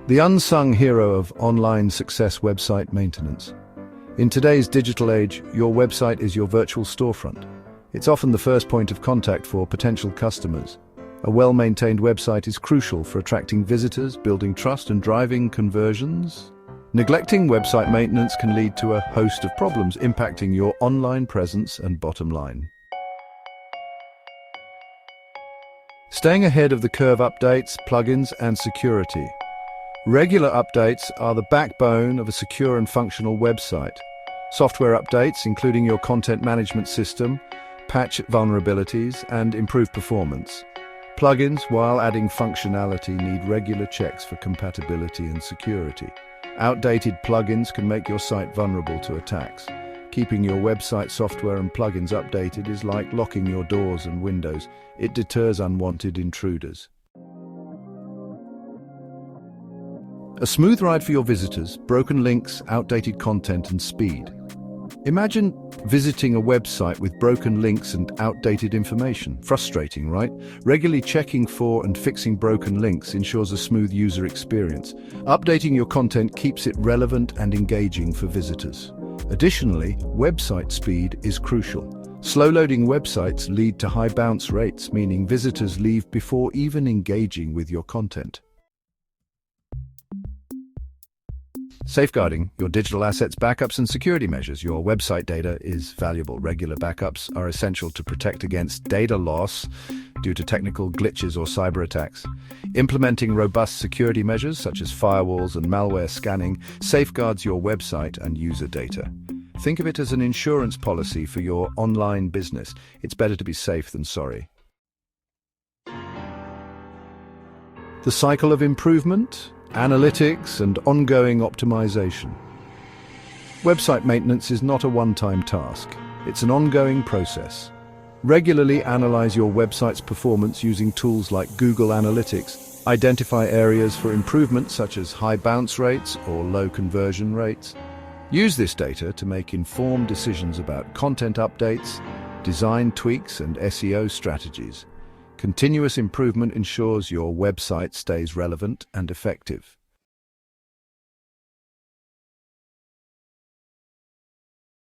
The unsung hero of online success: website maintenance. In today's digital age, your website is your virtual storefront. It's often the first point of contact for potential customers. A well-maintained website is crucial for attracting visitors, building trust, and driving conversions. Neglecting website maintenance can lead to a host of problems impacting your online presence and bottom line. Staying ahead of the curve: updates, plugins, and security. Regular updates are the backbone of a secure and functional website. Software updates, including your content management system, patch vulnerabilities and improve performance. Plugins, while adding functionality, need regular checks for compatibility and security. Outdated plugins can make your site vulnerable to attacks. Keeping your website software and plugins updated is like locking your doors and windows. It deters unwanted intruders. A smooth ride for your visitors: broken links, outdated content, and speed. Imagine visiting a website with broken links and outdated information. Frustrating, right? Regularly checking for and fixing broken links ensures a smooth user experience. Updating your content keeps it relevant and engaging for visitors. Additionally, website speed is crucial. Slow-loading websites lead to high bounce rates, meaning visitors leave before even engaging with your content. Safeguarding your digital assets: backups and security measures. Your website data is valuable. Regular backups are essential to protect against data loss due to technical glitches or cyber attacks. Implementing robust security measures such as firewalls and malware scanning safeguards your website and user data. Think of it as an insurance policy for your online business. It's better to be safe than sorry. The cycle of improvement, analytics, and ongoing optimization. Website maintenance is not a one-time task. It's an ongoing process. Regularly analyze your website's performance using tools like Google Analytics. Identify areas for improvement such as high bounce rates or low conversion rates. Use this data to make informed decisions about content updates, design tweaks, and SEO strategies. Continuous improvement ensures your website stays relevant and effective.